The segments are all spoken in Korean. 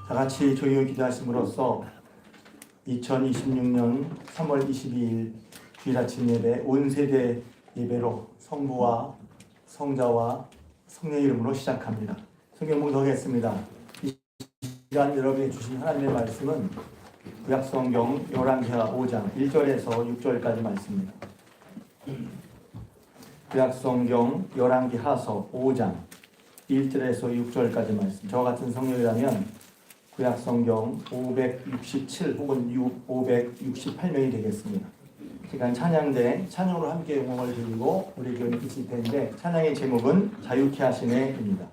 다 같이 조용히 기도하심으로써 2026년 3월 22일 주일 아침 예배 온 세대 예배로 성부와 성자와 성령의 이름으로 시작합니다. 성경 봉독하겠습니다. 이 시간 여러분이 주신 하나님의 말씀은 구약성경 열왕기하 5장 1절에서 6절까지 말씀입니다. 구약성경 열왕기하서 5장 1절에서 6절까지 말씀. 저와 같은 성령이라면 구약성경 567 혹은 568명이 되겠습니다. 시간 찬양대 찬양으로 함께 응원을 드리고 우리 교회 있을 텐데 찬양의 제목은 자유케 하시네입니다.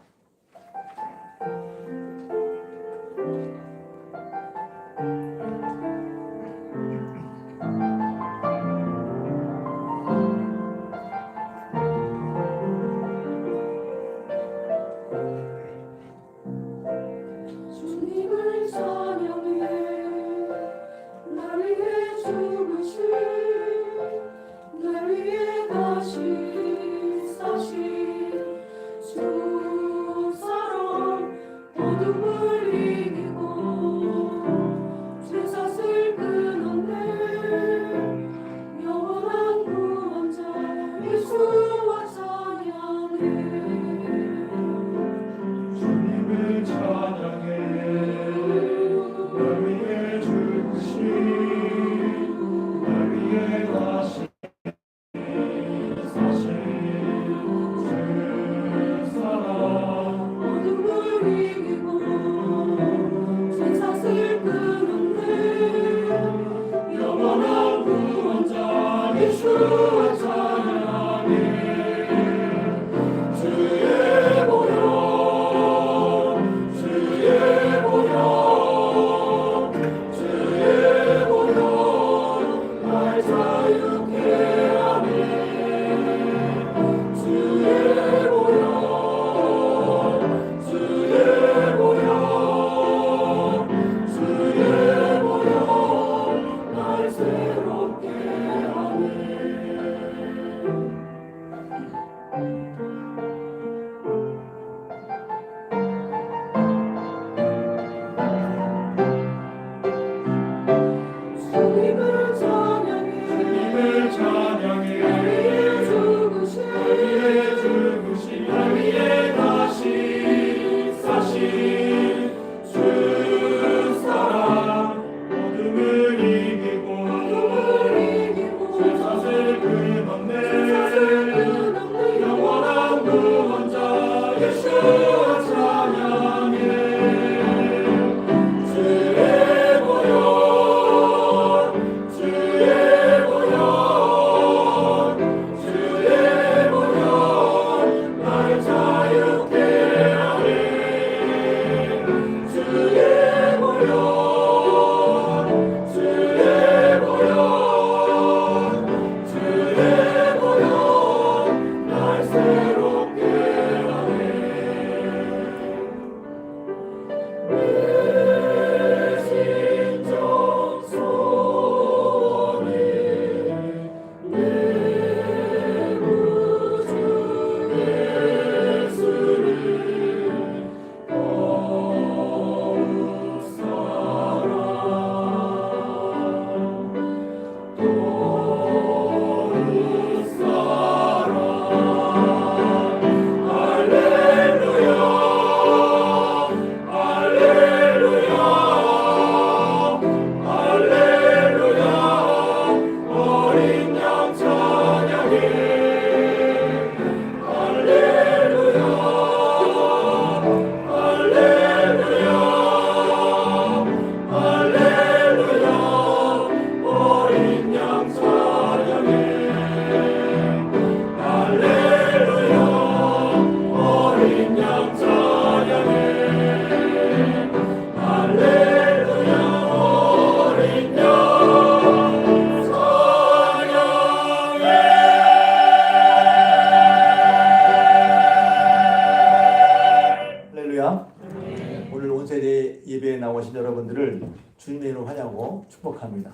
주님의 이름으로 환영하고 축복합니다.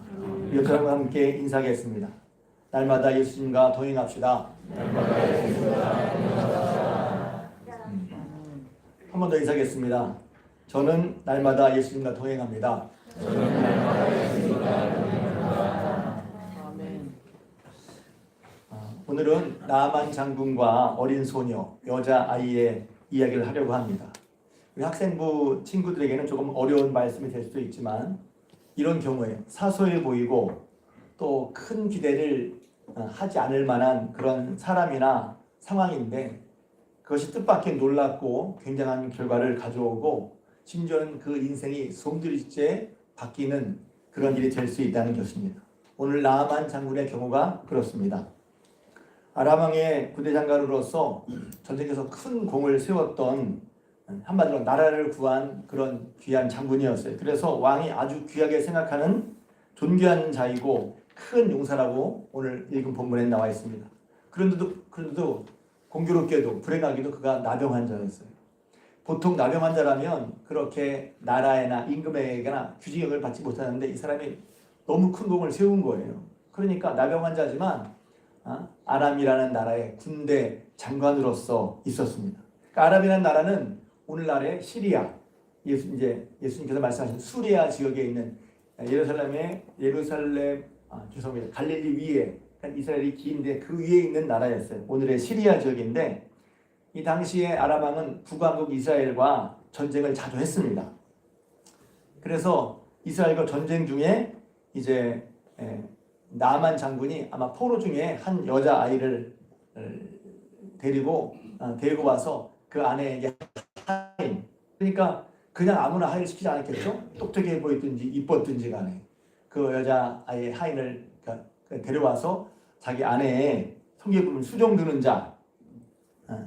이렇게 함께 인사하겠습니다. 날마다 예수님과 동행합시다. 한 번 더 인사하겠습니다. 저는 날마다 예수님과 동행합니다. 아멘. 오늘은 나아만 장군과 어린 소녀, 여자아이의 이야기를 하려고 합니다. 우리 학생부 친구들에게는 조금 어려운 말씀이 될 수도 있지만 이런 경우에 사소해 보이고 또 큰 기대를 하지 않을 만한 그런 사람이나 상황인데 그것이 뜻밖의 놀랍고 굉장한 결과를 가져오고 심지어는 그 인생이 송두리째 바뀌는 그런 일이 될 수 있다는 것입니다. 오늘 나아만 장군의 경우가 그렇습니다. 아람 왕의 부대장관으로서 전쟁에서 큰 공을 세웠던 한마디로 나라를 구한 그런 귀한 장군이었어요. 그래서 왕이 아주 귀하게 생각하는 존귀한 자이고 큰 용사라고 오늘 읽은 본문에 나와 있습니다. 그런데도 공교롭게도 불행하게도 그가 나병 환자였어요. 보통 나병 환자라면 그렇게 나라에나 임금에게나 규직을 받지 못하는데 이 사람이 너무 큰 공을 세운 거예요. 그러니까 나병 환자지만 아람이라는 나라의 군대 장관으로서 있었습니다. 그러니까 아람이라는 나라는 오늘날의 시리아, 예수님께서 말씀하신 수리아 지역에 있는 갈릴리 위에, 이스라엘이 긴데 그 위에 있는 나라였어요. 오늘의 시리아 지역인데 이 당시에 아람 왕은 북왕국 이스라엘과 전쟁을 자주 했습니다. 그래서 이스라엘과 전쟁 중에 이제 나아만 장군이 아마 포로 중에 한 여자 아이를 데리고 와서 그 아내에게 하인, 그러니까 그냥 아무나 하인을 시키지 않았겠죠. 똑똑해 보이든지 이뻤든지 간에 그 여자 아이의 하인을 데려와서 자기 아내의 성기품을 수종드는 자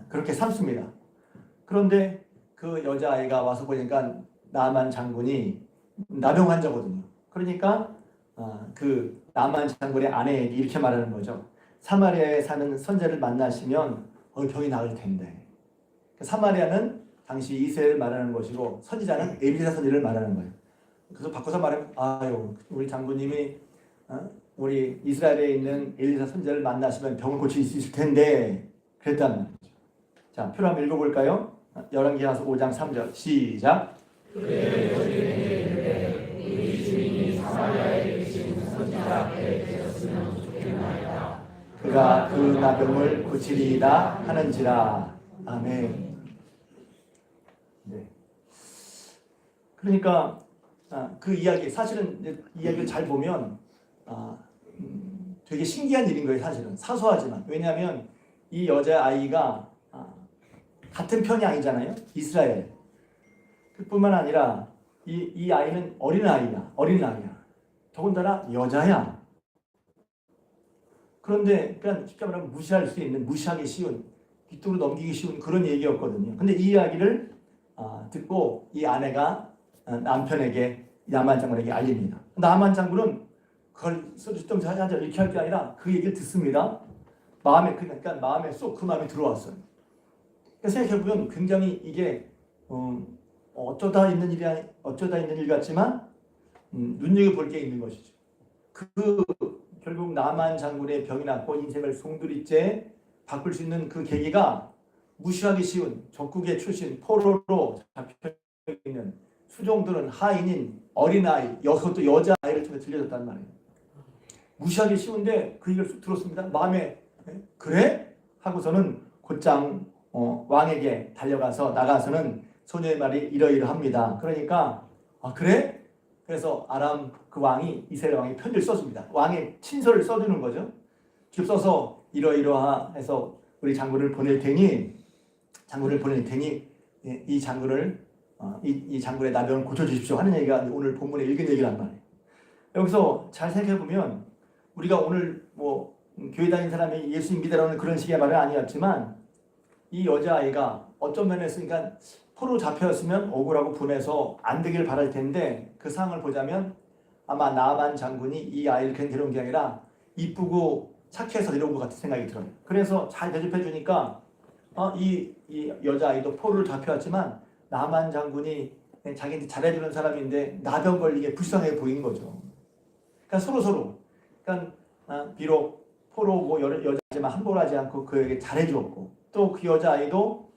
그렇게 삼습니다. 그런데 그 여자아이가 와서 보니까 나아만 장군이 나병 환자거든요. 그러니까 그 나아만 장군의 아내에게 이렇게 말하는 거죠. 사마리아에 사는 선지자를 만나시면 병이 나을 텐데. 사마리아는 당시 이스라엘을 말하는 것이고 선지자는 엘리사 선지를 말하는 거예요. 그래서 바꿔서 말하면 우리 장군님이 우리 이스라엘에 있는 엘리사 선지자를 만나시면 병을 고칠 수 있을 텐데 그랬단 말이죠. 자, 표를 한번 읽어볼까요? 열왕기하서 5장 3절 시작. 우리 주인이 사마리아에 계신 선지자 앞에 계셨으면 좋겠나이다. 그가 그 나병을 고치리이다 하는지라. 아멘. 네. 그러니까 그 이야기, 사실은 이야기를 잘 보면 되게 신기한 일인 거예요. 사실은 사소하지만. 왜냐하면 이 여자아이가 같은 편이 아니잖아요. 이스라엘. 그뿐만 아니라 이 아이는 어린아이야. 더군다나 여자야. 그런데 그냥 쉽게 말하면 무시할 수 있는, 무시하기 쉬운, 귓도로 넘기기 쉬운 그런 얘기였거든요. 근데 이 이야기를 듣고 이 아내가 남편에게, 나아만 장군에게 알립니다. 나아만 장군은 그걸 써주시던지 하자 이렇게 할 게 아니라 그 얘기를 듣습니다. 그러니까 마음에 쏙 그 마음이 들어왔어요. 생각해보면 굉장히 이게 어쩌다 있는 일 같지만 눈여겨볼 게 있는 것이죠. 결국 나아만 장군의 병이 낫고 인생을 송두리째 바꿀 수 있는 그 계기가 무시하기 쉬운 적국의 출신 포로로 잡혀있는 수종들은 하인인 어린아이, 그것도 여자아이를 통해 들려졌단 말이에요. 무시하기 쉬운데 그 얘기를 들었습니다. 마음에 그래? 하고서는 곧장 왕에게 나가서는 소녀의 말이 이러이러합니다. 그러니까 그래? 그래서 아람 그 왕이, 이스라엘 왕이 편지를 썼습니다. 왕의 친서를 써주는 거죠. 쭉 써서 이러이러해서 우리 장군을 보낼 테니 이 장군을 이 장군의 나병을 고쳐주십시오 하는 얘기가 오늘 본문에 읽은 얘기란 말이에요. 여기서 잘 생각해보면 우리가 오늘 교회 다니는 사람이 예수 믿으라는 그런 식의 말은 아니었지만 이 여자아이가 어떤 면에서 그러니까 포로 잡혔으면 억울하고 분해서 안 되길 바랄 텐데 그 상황을 보자면 아마 나아만 장군이 이 아이를 그냥 데려온 게 아니라 이쁘고 착해서 데려온 것 같은 생각이 들어요. 그래서 잘 대접해 주니까 이 여자아이도 포로를 잡혀왔지만 나아만 장군이 자기한테 잘해주는 사람인데 나병 걸리게 불쌍해 보인 거죠. 그러니까 서로 그러니까 비록 포로고 여자지만 함부로 하지 않고 그에게 잘해주었고 또 그 여자아이도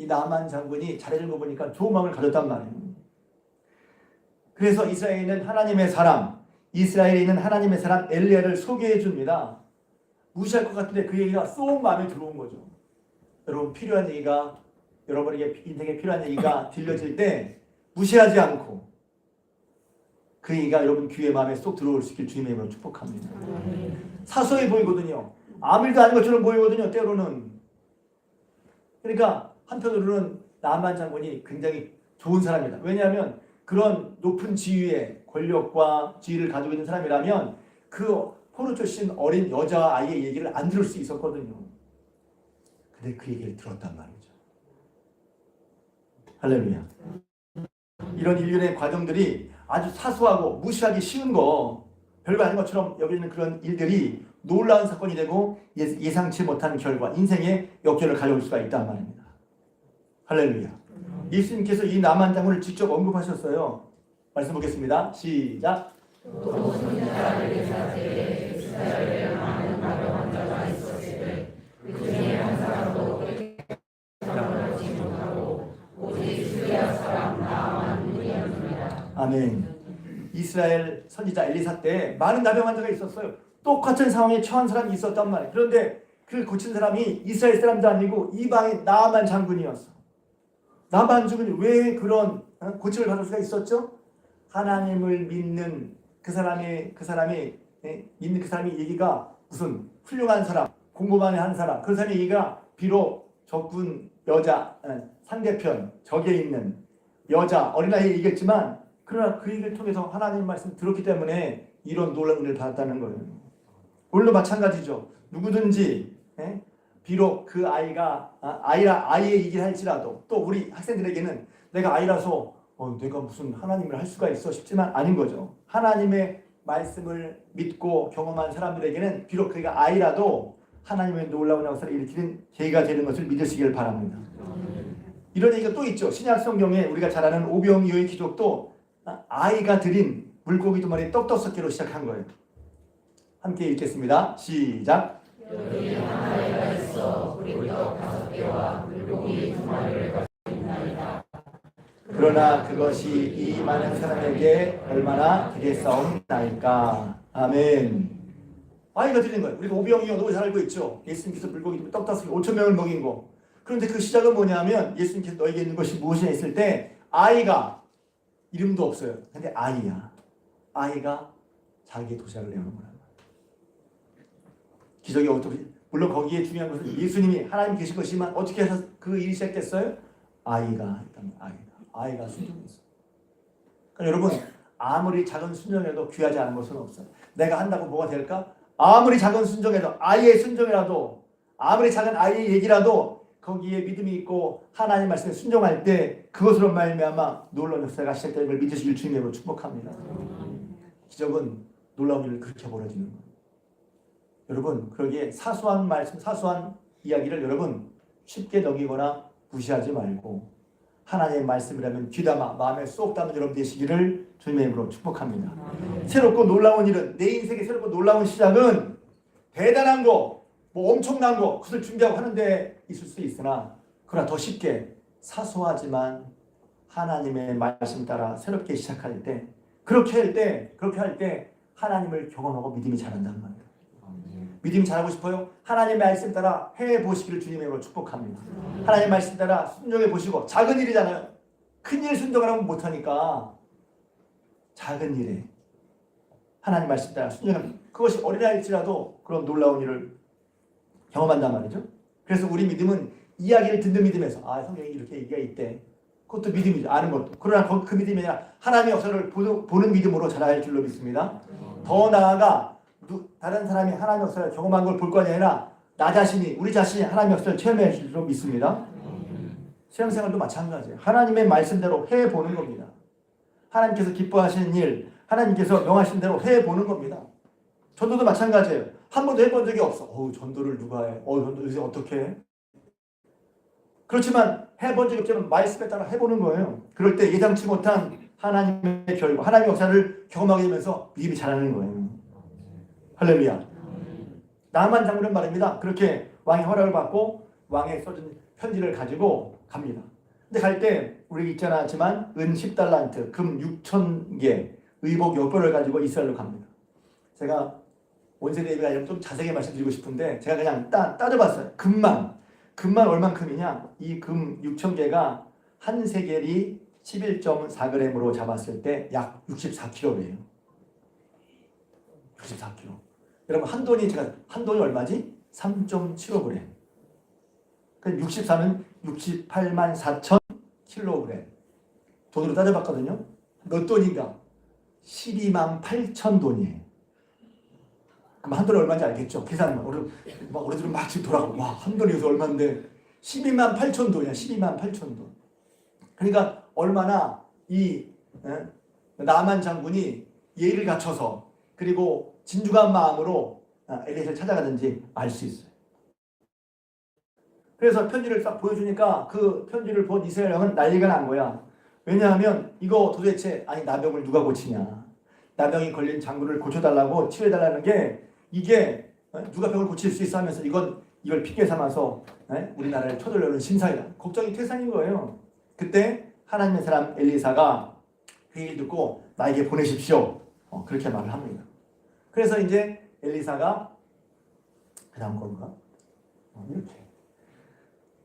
이 나만 장군이 잘해준 거 보니까 좋은 마음을 가졌단 말이에요. 그래서 이스라엘에 있는 하나님의 사람, 이스라엘에 있는 하나님의 사람 엘리야를 소개해 줍니다. 무시할 것 같은데 그 얘기가 쏙 마음에 들어온 거죠. 여러분, 필요한 얘기가, 여러분에게 인생에 필요한 얘기가 들려질 때 무시하지 않고 그 얘기가 여러분 귀에 마음에 쏙 들어올 수 있길 주님의 이름으로 축복합니다. 사소해 보이거든요. 아무 일도 아닌 것처럼 보이거든요, 때로는. 그러니까 한편으로는 나만 장군이 굉장히 좋은 사람이다. 왜냐하면 그런 높은 지위의 권력과 지위를 가지고 있는 사람이라면 그 포로 출신 어린 여자아이의 얘기를 안 들을 수 있었거든요. 근데 그 얘기를 들었단 말이죠. 할렐루야. 이런 일련의 과정들이 아주 사소하고 무시하기 쉬운 거, 별거 아닌 것처럼 여기는 그런 일들이 놀라운 사건이 되고 예상치 못한 결과, 인생의 역전을 가져올 수가 있단 말입니다. 할렐루야. 예수님께서 이 나만 장군을 직접 언급하셨어요. 말씀 보겠습니다. 시작. 또 선지자를 계사되게 이스라엘에 많은 나병 환자가 있었으되 그 중에 한 사람도 사람을 얻지 못하고 오직 수리아 사람 나만 뿐이었습니다. 아멘. 이스라엘 선지자 엘리사 때 많은 나병 환자가 있었어요. 똑같은 상황에 처한 사람이 있었단 말이에요. 그런데 그 고친 사람이 이스라엘 사람도 아니고 이방인 나만 장군이었어. 나만 장군이 왜 그런 고침을 받을 수가 있었죠? 하나님을 믿는 그 사람이 믿는 그 사람의 얘기가 무슨 훌륭한 사람, 공부 많이 한 사람, 그 사람의 얘기가 비록 적군 여자, 상대편, 적에 있는 여자, 어린아이 얘기했지만 그러나 그 얘기를 통해서 하나님 말씀 들었기 때문에 이런 놀라운 은혜를 받았다는 거예요. 오늘도 마찬가지죠. 누구든지 비록 그 아이가 아이의 얘기를 할지라도 또 우리 학생들에게는 내가 아이라서 내가 무슨 하나님을 할 수가 있어 싶지만 아닌 거죠. 하나님의 말씀을 믿고 경험한 사람들에게는 비록 그가 아이라도 하나님의 놀라운 역사를 일으키는 계기가 되는 것을 믿으시길 바랍니다. 이런 얘기가 또 있죠. 신약 성경에 우리가 잘 아는 오병이어의 기적도 아이가 드린 물고기 2마리 떡 5개로 시작한 거예요. 함께 읽겠습니다. 시작. 여기 한 아이가 있어 보리떡 5개와 물고기 2마리를 가지고 있나이다. 그러나 그것이 이 많은 사람에게 얼마나 되겠사옵나이까. 아멘. 아이가 드린 거예요. 우리가 오병이어 너무 잘 알고 있죠. 예수님께서 물고기 떡 5개 5,000명을 먹인 거. 그런데 그 시작은 뭐냐면 예수님께서 너에게 있는 것이 무엇이냐 했을 때 아이가 이름도 없어요. 근데 아이야. 아이가 자기의 도시락을 내오는 거란 말이에요. 기적이 어떻게, 물론 거기에 중요한 것은 예수님이 하나님 계신 것이지만 어떻게 해서 그 일이 시작됐어요? 아이가 했다면 아이가 순종했어요. 그러니까 여러분, 아무리 작은 순종이라도 귀하지 않은 것은 없어요. 내가 한다고 뭐가 될까? 아무리 작은 순종이라도, 아이의 순종이라도, 아무리 작은 아이의 얘기라도 거기에 믿음이 있고 하나님 말씀에 순종할 때 그것으로 말미암아 놀라운 역사가 시작되는 걸 믿으시길 주님으로 축복합니다. 기적은 놀라운 일을 그렇게 벌어지는 거예요. 여러분, 그러기에 사소한 말씀, 사소한 이야기를 여러분 쉽게 넘기거나 무시하지 말고 하나님의 말씀이라면 귀담아 마음에 쏙 담는 여러분 되시기를 주님의 이름으로 축복합니다. 새롭고 놀라운 일은, 내 인생의 새롭고 놀라운 시작은 대단한 거, 뭐 엄청난 거, 그것을 준비하고 하는데 있을 수 있으나 그러나 더 쉽게 사소하지만 하나님의 말씀 따라 새롭게 시작할 때, 그렇게 할 때 하나님을 경험하고 믿음이 자란단 말이에요. 믿음이 자라고 싶어요? 하나님의 말씀 따라 해보시기를 주님의 이름으로 축복합니다. 하나님의 말씀 따라 순종해 보시고, 작은 일이잖아요. 큰 일 순종하라고 못하니까 작은 일에 하나님 말씀 따라 순종하면 그것이 어린아이일지라도 그런 놀라운 일을 경험한단 말이죠. 그래서 우리 믿음은 이야기를 듣는 믿음에서 성경에 이렇게 얘기가 있대. 그것도 믿음이죠. 아는 것도. 그러나 그 믿음이 아니라 하나님의 역사를 보는 믿음으로 자라야 줄 줄로 믿습니다. 더 나아가 다른 사람이 하나님의 역사를 경험한 걸 볼 것이 아니라 나 자신이, 우리 자신이 하나님의 역사를 체험해 줄 줄로 믿습니다. 신앙생활도 마찬가지예요. 하나님의 말씀대로 해보는 겁니다. 하나님께서 기뻐하시는 일, 하나님께서 명하신 대로 해보는 겁니다. 전도도 마찬가지예요. 한 번도 해본 적이 없어. 전도를 누가 해? 전도 요새 어떻게 해? 그렇지만 해본 적이 없지만 말씀에 따라 해보는 거예요. 그럴 때 예상치 못한 하나님의 결과, 하나님의 역사를 경험하게 되면서 믿음이 자라는 거예요. 할렐루야. 나만 장군은 말입니다. 그렇게 왕의 허락을 받고 왕의 써준 편지를 가지고 갑니다. 근데 갈 때 우리 있지 않았지만 은 10달란트, 금 6,000개, 의복 10벌을 가지고 이스라엘로 갑니다. 제가 원세대 예배가 아니라 좀 자세하게 말씀드리고 싶은데 제가 그냥 따져봤어요. 금만 얼만큼이냐? 이 금 6,000개가 한 세겔이 11.4g으로 잡았을 때 약 64kg예요. 64kg. 여러분 한 돈이 얼마지? 3.75g. 그러니까 64는 68만 4천 kg. 돈으로 따져봤거든요. 몇 돈인가? 12만 8천 돈이에요. 그럼 한 돈이 얼마인지 알겠죠? 계산만. 우리들은 막 지금 돌아가고 와, 한 돈이 여기서 얼마인데 12만 8천 돈이야. 12만 8천 돈. 그러니까 얼마나 이 나만 장군이 예의를 갖춰서 그리고 진중한 마음으로 엘리사를 찾아가든지 알 수 있어요. 그래서 편지를 딱 보여주니까 그 편지를 본 이스라엘 왕은 난리가 난 거야. 왜냐하면 이거 도대체 아니 나병을 누가 고치냐. 나병이 걸린 장군을 고쳐달라고 치료해달라는 게 이게 누가 병을 고칠 수 있어 하면서 이걸 핑계 삼아서 우리나라를 쳐들려는 심사이다. 걱정이 태산인 거예요. 그때 하나님의 사람 엘리사가 그 얘기 듣고 나에게 보내십시오. 그렇게 말을 합니다. 그래서 이제 엘리사가 그 다음 건가? 이렇게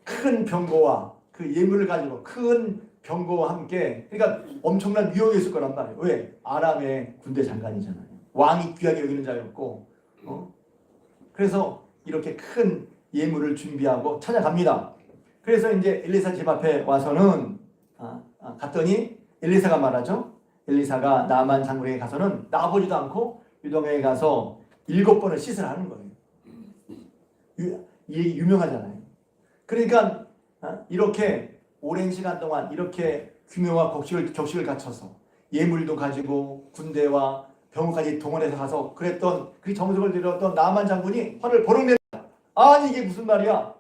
큰 병거와 그 예물을 가지고 큰 병거와 함께 그러니까 엄청난 위험이 있을 거란 말이에요. 왜? 아람의 군대 장관이잖아요. 왕이 귀하게 여기는 자였고 그래서 이렇게 큰 예물을 준비하고 찾아갑니다. 그래서 이제 엘리사 집 앞에 와서는 갔더니 엘리사가 말하죠. 엘리사가 나만 장군에게 가서는 나보지도 않고 유동에게 가서 7번을 씻으라 하는 거예요. 이 얘기 유명하잖아요. 그러니까 이렇게 오랜 시간 동안 이렇게 규모와 격식을 갖춰서 예물도 가지고 군대와 병까지 동원해서 가서 그랬던 그 정성을 들였던 나만 장군이 화를 버럭 냅니다. 아니 이게 무슨 말이야?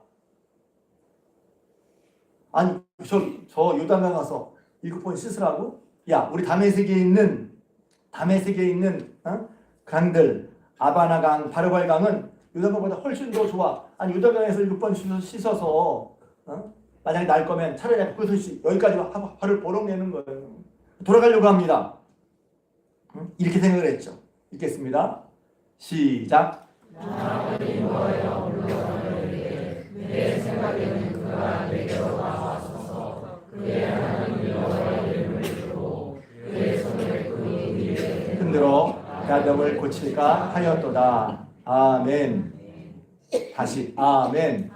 아니 저 요단강 가서 7번 씻으라고? 야 우리 다메섹에 있는 강들 아바나강, 바르발강은 요단강보다 훨씬 더 좋아. 아니 요단강에서 7번 씻어서 만약에 날 거면 차라리 그것을 여기까지 화를 버럭 내는 거예요. 돌아가려고 합니다. 이렇게 생각을 했죠. 읽겠습니다. 시작. 내 생각에는 그가 내게로 나와서 그의 하나님 여호와의 이름을 주고 그의 손을 그의 위에 흔들어 나병을 고칠까 하였도다. 아멘. 다시 아멘.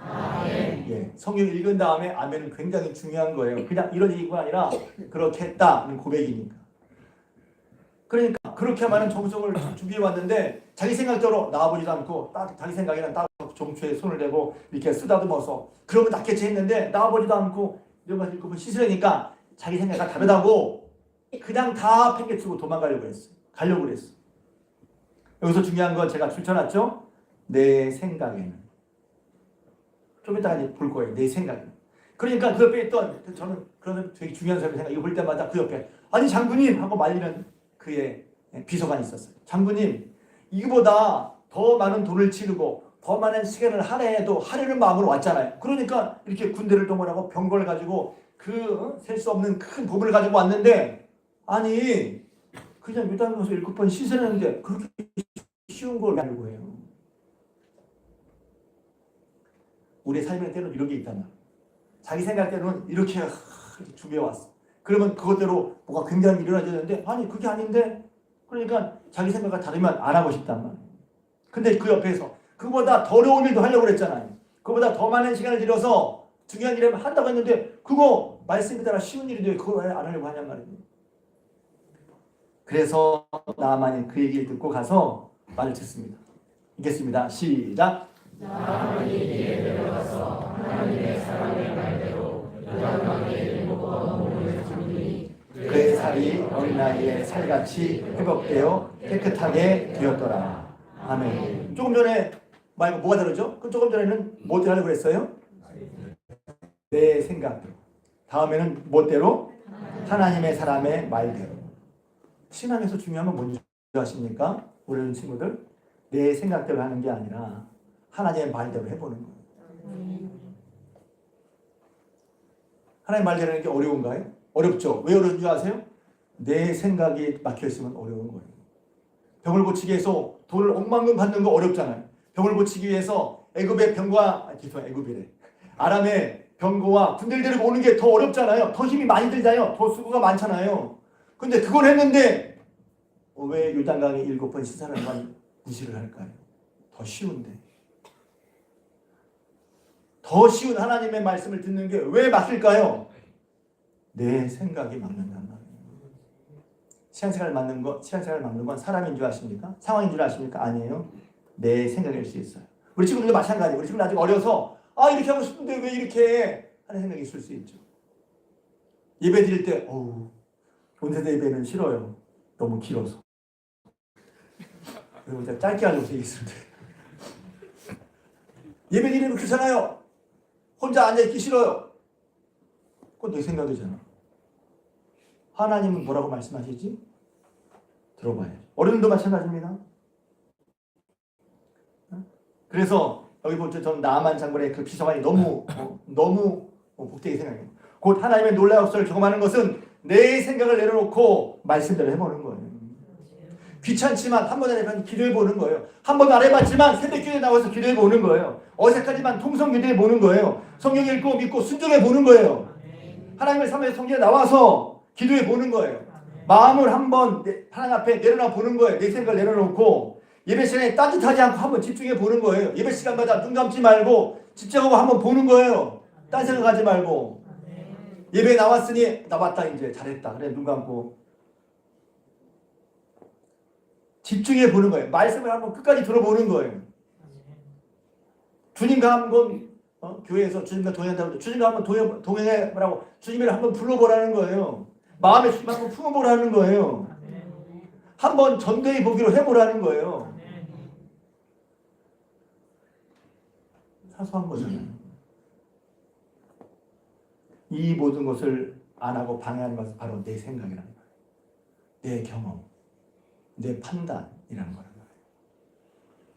예, 성경 읽은 다음에 아멘은 굉장히 중요한 거예요. 그냥 이런 얘기가 아니라 그렇게 했다는 고백이니까. 그러니까 그렇게 하면 정성을 준비해 왔는데 자기 생각대로 나와보지도 않고 딱 자기 생각에는 딱 정초에 손을 대고 이렇게 쓰다듬어서 그러면 낫겠지 했는데 나와보지도 않고 이런 거 읽고 씻으려니까 자기 생각과 다르다고 그냥 다 팽개치고 도망가려고 했어. 가려고 그랬어. 여기서 중요한 건 제가 줄쳐놨죠. 내 생각에는. 좀 이따가 볼 거예요. 내 생각에는. 그러니까 그 옆에 있던 저는 그런 되게 중요한 사람의 생각 이거 볼 때마다 그 옆에 아니 장군님 하고 말리는 그의 비서관이 있었어요. 장군님 이거보다 더 많은 돈을 치르고 더 많은 시간을 할애해도 하려는 마음으로 왔잖아요. 그러니까 이렇게 군대를 동원하고 병거를 가지고 그 셀 수 없는 큰 보물을 가지고 왔는데 아니 그냥 요단강에서 7번 씻으려는데 그렇게 쉬운 걸 하려고 해요. 우리의 삶의 때는 이런 게 있단 말이에요. 자기 생각대로는 이렇게 준비해왔어. 그러면 그것대로 뭐가 굉장히 일어나야 되는데 아니 그게 아닌데 그러니까 자기 생각과 다르면 안 하고 싶단 말이에요. 근데 그 옆에서 그보다 더 어려운 일도 하려고 그랬잖아요. 그보다 더 많은 시간을 들여서 중요한 일을 한다고 했는데 그거 말씀에 따라 쉬운 일인데 그걸 왜 안 하려고 하냔 말이에요. 그래서 나만이 그 얘기를 듣고 가서 말을 듣습니다. 읽겠습니다. 시작. 나만이 이에 들어가서 하나님의 사람의 말대로 요단강에 7번 몸을 담그니 그의 살이 어린 나이에 살같이 회복되어 깨끗하게 되었더라. 아멘. 조금 전에 말고 뭐가 다르죠? 그 조금 전에는 뭐대로 하려고 그랬어요? 내 생각대로. 다음에는 뭐대로? 하나님의 사람의 말대로. 신앙에서 중요한 건 뭔지 아십니까? 우리 친구들 내 생각대로 하는 게 아니라 하나님의 말대로 해보는 거예요. 하나님 말 되는 게 어려운가요? 어렵죠. 왜 어려운 줄 아세요? 내 생각이 막혀있으면 어려운 거예요. 병을 고치기 위해서 돈을 억만금 받는 거 어렵잖아요. 병을 고치기 위해서 애굽의 병과 애굽이래. 아람의 병거와 군대를 데리고 오는 게 더 어렵잖아요. 더 힘이 많이 들잖아요. 더 수고가 많잖아요. 근데 그걸 했는데 왜 요단강에 7번 시사하는 무시를 할까요? 더 쉬운데. 더 쉬운 하나님의 말씀을 듣는 게 왜 막힐까요? 내 생각이 막는단 말이에요. 신앙생활 막는 건 사람인 줄 아십니까? 상황인 줄 아십니까? 아니에요. 내 생각일 수 있어요. 우리 친구들도 마찬가지예요. 우리 친구들 아직 어려서 이렇게 하고 싶은데 왜 이렇게 해? 하는 생각이 있을 수 있죠. 예배 드릴 때 온세대 예배는 싫어요. 너무 길어서. 그리고 짧게 하려고 얘기했는데 예배 드리는 거 귀찮아요. 혼자 앉아있기 싫어요. 그건 내 생각이잖아. 하나님은 뭐라고 말씀하시지? 들어봐야죠. 어른도 마찬가지입니다. 그래서 여기 보죠. 전 나아만 장군의 그 비서관이 너무 복되게 생각해요. 곧 하나님의 놀라운 역사를 경험하는 것은 내 생각을 내려놓고 말씀대로 해보는 거예요. 귀찮지만 한 번 안 해봤지만 기도해보는 거예요. 한 번도 안 해봤지만 새벽기도에 나와서 기도해보는 거예요. 어색하지만 통성 기도해보는 거예요. 성경 읽고 믿고 순종해보는 거예요. 하나님의 삶에서 성경에 나와서 기도해보는 거예요. 마음을 한번 하나님 앞에 내려놔 보는 거예요. 내 생각을 내려놓고 예배 시간에 따뜻하지 않고 한번 집중해보는 거예요. 예배 시간마다 눈 감지 말고 집중하고 한번 보는 거예요. 딴 생각하지 말고. 예배에 나왔으니 나왔다 이제 잘했다. 그래 눈 감고 집중해 보는 거예요. 말씀을 한번 끝까지 들어보는 거예요. 주님과 한번 교회에서 주님과 동행한다고 주님과 한번 동행해보라고 주님을 한번 불러보라는 거예요. 마음의 주님 한번 품어보라는 거예요. 한번 전도해 보기로 해보라는 거예요. 사소한 거잖아요. 이 모든 것을 안 하고 방해하는 것은 바로 내 생각이라는 거예요. 내 경험, 내 판단이라는 거란 말이에요.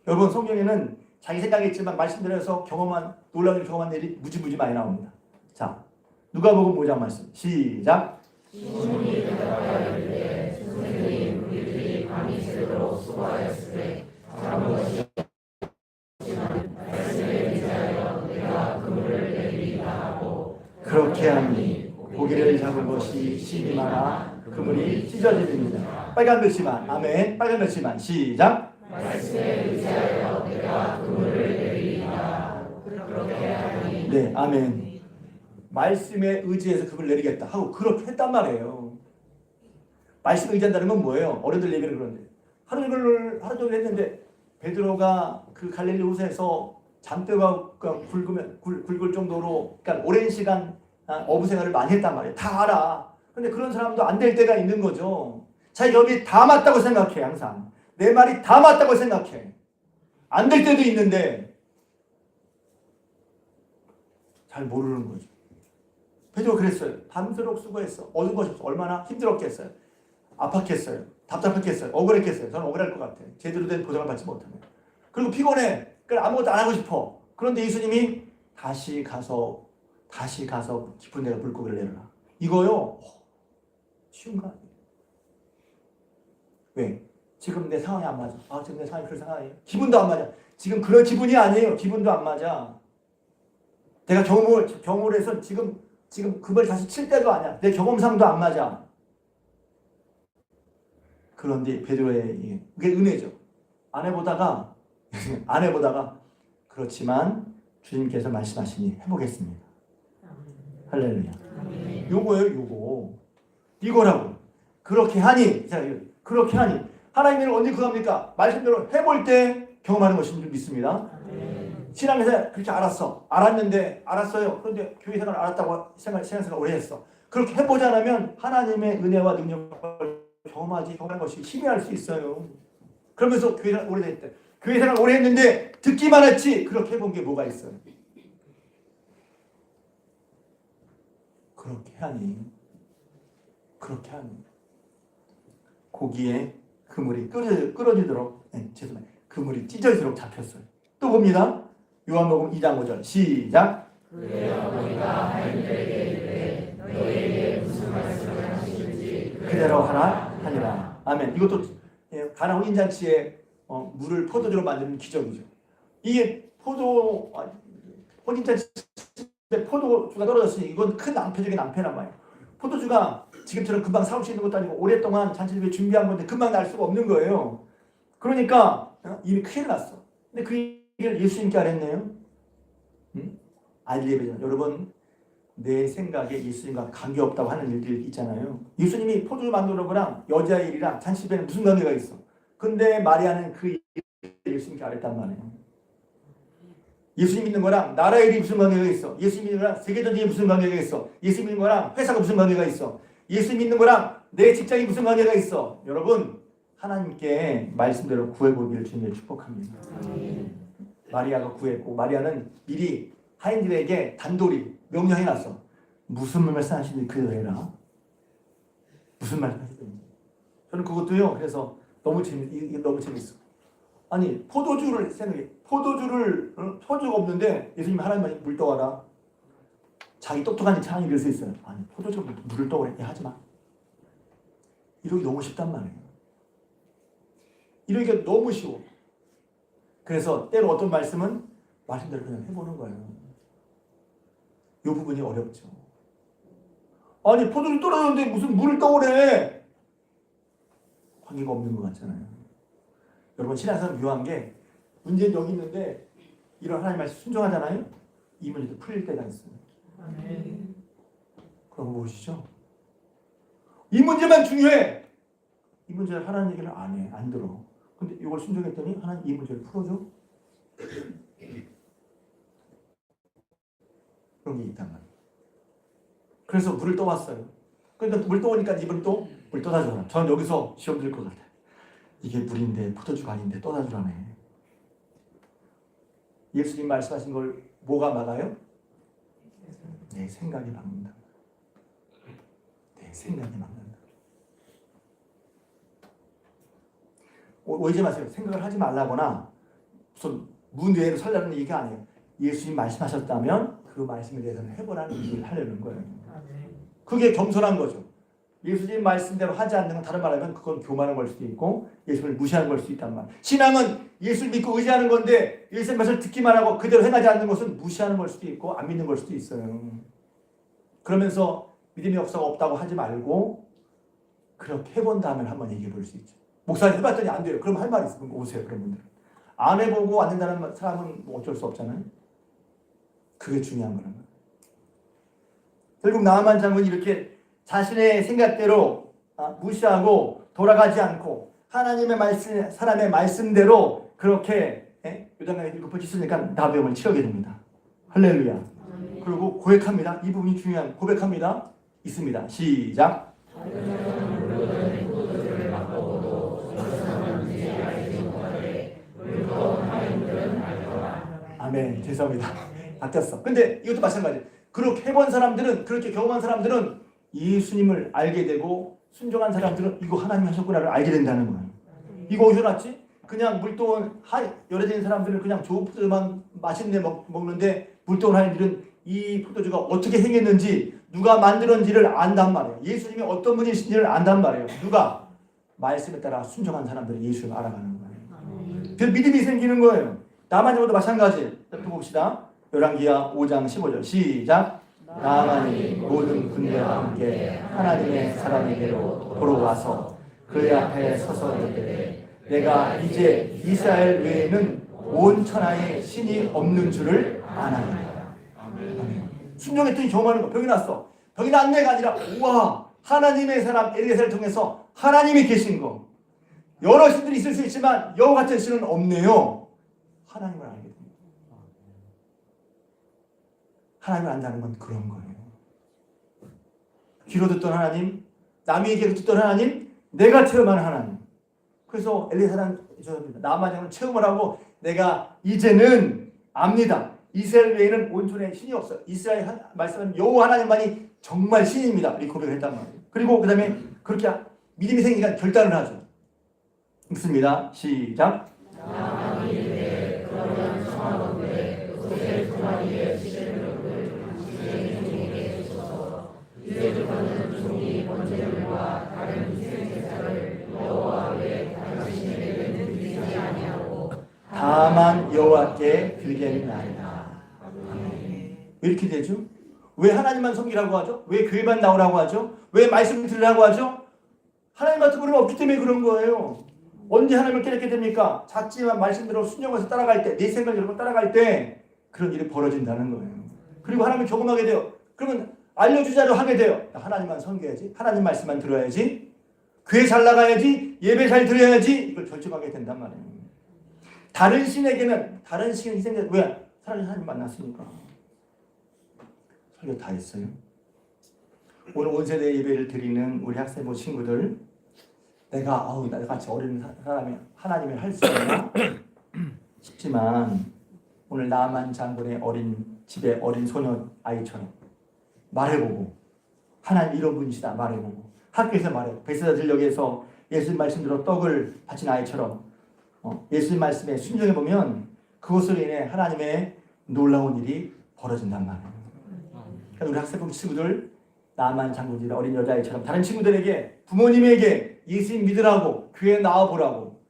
여러분 성경에는 자기 생각이 있지만 말씀드려서 놀라운 경험한 일이 무지무지 많이 나옵니다. 자, 누가복음 5장 말씀 시작. 시몬이 대답하여 이르되 선생님 우리들이 밤이 새도록 수고하였을 때 잠은 것이 없지만 말씀에 의지하여 내가 그물을 내리리라 하고 그렇게 하니 고기를 잡은 것이 심이 많아 그물이 찢어집니다. 빨간 글씨만 아멘. 빨간 글씨만 시작. 말씀에 의지하여 내가 그물을 내리리라. 그렇게 하니 네 아멘. 말씀에 의지해서 그걸 내리겠다 하고 그렇게 했단 말이에요. 말씀에 의지한다는 건 뭐예요? 어른들 얘기를 그러는데 하루 종일 했는데 베드로가 그 갈릴리 호수에서 잔뼈가 굵을 정도로 그러니까 오랜 시간 어부 생활을 많이 했단 말이에요. 다 알아. 근데 그런 사람도 안 될 때가 있는 거죠. 자기 법이 다 맞다고 생각해. 항상 내 말이 다 맞다고 생각해. 안 될 때도 있는데 잘 모르는 거죠. 베드로 그랬어요. 밤새도록 수고했어. 얻은 것이 없어. 얼마나 힘들었겠어요. 아팠겠어요. 답답했겠어요. 억울했겠어요. 저는 억울할 것 같아요. 제대로 된 보장을 받지 못하면. 그리고 피곤해. 그래 아무것도 안 하고 싶어. 그런데 예수님이 다시 가서 깊은 데가 물고기를 내려라. 이거요. 쉬운 거 아니에요. 왜? 지금 내 상황이 안 맞아. 지금 내 상황이 그런 상황이에요. 기분도 안 맞아. 지금 그런 기분이 아니에요. 기분도 안 맞아. 내가 경험을 해서 지금 그걸 다시 칠 때도 아니야. 내 경험상도 안 맞아. 그런데 베드로의 그게 은혜죠. 안 해보다가 그렇지만 주님께서 말씀하시니 해보겠습니다. 할렐루야. 요거예요. 이거라고. 그렇게 하니 하나님을 언제 구합니까? 말씀대로 해볼 때 경험하는 것인 줄 믿습니다. 신앙에서 그렇게 알았어요. 그런데 교회 생활 알았다고 신앙생활 오래 했어. 그렇게 해보지 않으면 하나님의 은혜와 능력을 경험하는 것이 희미할 수 있어요. 그러면서 교회 생활 오래됐대. 교회 생활 오래 했는데 듣기만 했지 그렇게 해본 게 뭐가 있어요. 그렇게 하니 고기에 그물이 끌어지도록 그물이 찢어지도록 잡혔어요. 또 봅니다. 요한복음 2장 5절 시작. 그의 어머니가 하인들에게 이르되 너희에게 무슨 말씀을 하시는지 그대로 하라 하니라. 아멘. 이것도 가나 혼인잔치에 물을 포도주로 만드는 기적이죠. 이게 혼인잔치 때 포도주가 떨어졌으니 이건 큰 낭패적인 낭패란 말이에요. 포도주가 지금처럼 금방 사올 수 있는 것도 아니고 오랫동안 잔치를 위해 준비한 건데 금방 날 수가 없는 거예요. 그러니까 이미 큰일 났어. 근데 그 얘기를 예수님께 안 했네요. 알리베잖아요. 여러분, 내 생각에 예수님과 관계없다고 하는 일들이 있잖아요. 예수님이 포도주 만드는 거랑 여자 일이랑 잔치배는 무슨 관계가 있어? 근데 마리아는 그 일을 예수님께 안 했단 말이에요. 예수님 믿는 거랑 나라 일이 무슨 관계가 있어? 예수님 믿는 거랑 세계전쟁이 무슨 관계가 있어? 예수님 믿는 거랑 회사가 무슨 관계가 있어? 예수님 믿는 거랑 내 직장이 무슨 관계가 있어? 여러분, 하나님께 말씀대로 구해보기를 주님의 축복합니다. 마리아가 구했고, 마리아는 미리 하인들에게 단돌이 명령해놨어. 무슨 말씀하시는지 그대로 해라. 무슨 말씀하시든지. 저는 그것도요. 그래서 이게 너무 재밌어. 아니, 포도주를 생각해. 포도주가 없는데 예수님 하나님만이 물 떠와라. 자기 똑똑한 창이 이럴 수 있어요. 아니, 포도주가 물을 떠오래. 하지 마. 이러기 너무 쉽단 말이에요. 이러기가 너무 쉬워. 그래서 때로 어떤 말씀은 말씀대로 그냥 해보는 거예요. 이 부분이 어렵죠. 아니, 포도주 떨어졌는데 무슨 물을 떠오래. 관계가 없는 것 같잖아요. 여러분, 신앙생활 묘한 게 문제는 여기 있는데 이런 하나님 말씀 순종하잖아요. 이 문제도 풀릴 때가 있어요. 그럼 무엇이죠? 이 문제만 중요해. 이 문제를 하나님 얘기를 안 해. 안 들어. 근데 이걸 순종했더니 하나님 이 문제를 풀어줘. 그런 게 있단 말이에요. 그래서 물을 떠왔어요. 그러니까 물 떠오니까 이분이 또 물 떠다 주라. 저는 여기서 시험 들 것 같아요. 이게 물인데 포도주가 아닌데 떠다 주라네. 예수님 말씀하신 걸 뭐가 막아요? 내 생각이 막는다. 내 생각이 막는다. 오해지 마세요. 생각을 하지 말라거나 무슨 문 외로 살라는 얘기가 아니에요. 예수님 말씀하셨다면 그 말씀에 대해서는 해보라는 얘기를 하려는 거예요. 그게 겸손한 거죠. 예수님 말씀대로 하지 않는 건 다른 말하면 그건 교만한 걸 수도 있고 예수님을 무시하는 걸 수도 있단 말이에요. 신앙은 예수를 믿고 의지하는 건데 예수님 말씀을 듣기만 하고 그대로 행하지 않는 것은 무시하는 걸 수도 있고 안 믿는 걸 수도 있어요. 그러면서 믿음의 역사가 없다고 하지 말고 그렇게 해본 다음에 한번 얘기해 볼 수 있죠. 목사님 해봤더니 안 돼요. 그럼 할 말이 있으면 오세요. 그런 분들은. 안 해보고 안 된다는 사람은 뭐 어쩔 수 없잖아요. 그게 중요한 거란 말이에요. 결국 나아만 장군이 이렇게 자신의 생각대로 무시하고 돌아가지 않고 하나님의 말씀, 사람의 말씀대로 그렇게 요단강에 7번 씻으니까 나병을 치르게 됩니다. 할렐루야. 그리고 고백합니다. 이 부분이 중요한 고백합니다. 있습니다. 시작. 아멘. 죄송합니다. 바뀌었어. 근데 이것도 마찬가지예요. 그렇게 해본 사람들은, 그렇게 경험한 사람들은 예수님을 알게 되고 순종한 사람들은 이거 하나님이 하셨구나를 알게 된다는 거예요. 이거 어디서 났지? 그냥 물동을 열애된 사람들은 그냥 좋은 포도주만 맛있네 먹는데 물동을 하인들은 이 포도주가 어떻게 행했는지 누가 만들었는지를 안단 말이에요. 예수님이 어떤 분이신지를 안단 말이에요. 누가? 말씀에 따라 순종한 사람들은 예수를 알아가는 거예요. 그 믿음이 생기는 거예요. 나만이도 마찬가지. 또 봅시다. 열왕기하 5장 15절 시작. 나만이 모든 군대와 함께 하나님의 사람에게로 돌아와서 그의 앞에 서서 이르되 내가 이제 이스라엘 외에는 온 천하에 신이 없는 줄을 아나이다. 순종했더니 경험하는 거. 병이 났어. 병이 났네가 아니라 우와 하나님의 사람 엘리야를 통해서 하나님이 계신 거. 여러 신들이 있을 수 있지만 여호와 같은 신은 없네요. 하나님을 알게 됩니다. 하나님을 안다는 건 그런 거예요. 귀로 듣던 하나님, 남의 얘기를 듣던 하나님, 내가 체험하는 하나님. 그래서 엘리사는 나아만 체험을 하고 내가 이제는 압니다. 이스라엘 외에는 온천에 신이 없어요. 이스라엘 말씀은 여호와 하나님만이 정말 신입니다. 이렇게 고백을 했단 말이에요. 그리고 그 다음에 그렇게 믿음이 생기니까 결단을 하죠. 읽습니다. 시작. 여호와께 들겠나이다. 왜 이렇게 되죠? 왜 하나님만 섬기라고 하죠? 왜 교회만 나오라고 하죠? 왜 말씀을 들으라고 하죠? 하나님 같은 분이 없기 때문에 그런 거예요. 언제 하나님을 깨닫게 됩니까? 작지만 말씀대로 순종해서 따라갈 때, 내 생각대로 따라갈 때 그런 일이 벌어진다는 거예요. 그리고 하나님을 경험하게 돼요. 그러면 알려주자로 하게 돼요. 하나님만 섬겨야지, 하나님 말씀만 들어야지, 교회 잘 나가야지, 예배 잘 드려야지, 이걸 결정하게 된단 말이에요. 다른 신에게는 다른 신이 희생돼. 왜? 하나님 만났으니까. 설교 다 했어요. 오늘 온세대 예배를 드리는 우리 학생부 친구들, 내가 같이 어린 사람이 하나님을 할 수 있나 싶지만 오늘 나만 장군의 어린 집의 어린 소녀 아이처럼 말해보고, 하나님 이런 분이시다 말해보고, 학교에서 말해, 베세다 들녘에서 예수님 말씀대로 떡을 바친 아이처럼 예수님 말씀에 순종해보면 그것으로 인해 하나님의 놀라운 일이 벌어진단 말이에요. 그러니까 우리 학생부 친구들, 나만 장군의 어린 여자아이처럼 다른 친구들에게, 부모님에게 예수님 믿으라고, 교회에 나와보라고,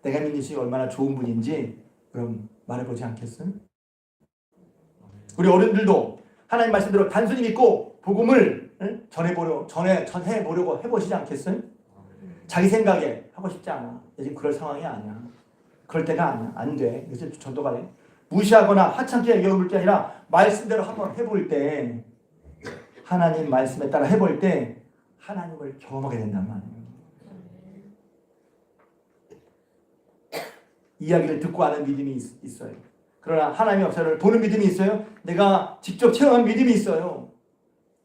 내가 믿는 예수님이 얼마나 좋은 분인지 그럼 말해보지 않겠어요? 우리 어른들도 하나님 말씀대로 단순히 믿고 복음을 전해보려고 해보시지 않겠어요? 자기 생각에 하고 싶지 않아. 지금 그럴 상황이 아니야. 그럴 때가 아니야. 안 돼. 그래서 전도가 돼. 무시하거나 하찮게 여겨볼 게 아니라 말씀대로 한번 해볼 때, 하나님 말씀에 따라 해볼 때 하나님을 경험하게 된단 말이에요. 이야기를 듣고 하는 믿음이 있어요. 그러나 하나님의 역사를 보는 믿음이 있어요. 내가 직접 체험한 믿음이 있어요.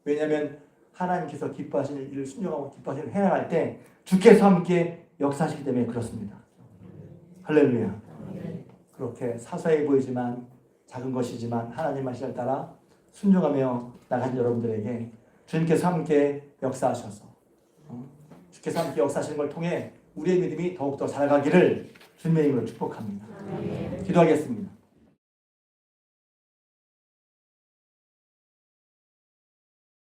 왜냐하면 하나님께서 기뻐하시는 일을 순종하고 기뻐하시는 일을 해나갈 때 주께서 함께 역사하시기 때문에 그렇습니다. 할렐루야. 그렇게 사소해 보이지만 작은 것이지만 하나님 말씀을 따라 순종하며 나가는 여러분들에게 주님께서 함께 역사하셔서 주께서 함께 역사하시는 걸 통해 우리의 믿음이 더욱더 자라가기를 주님의 이름으로 축복합니다. 기도하겠습니다.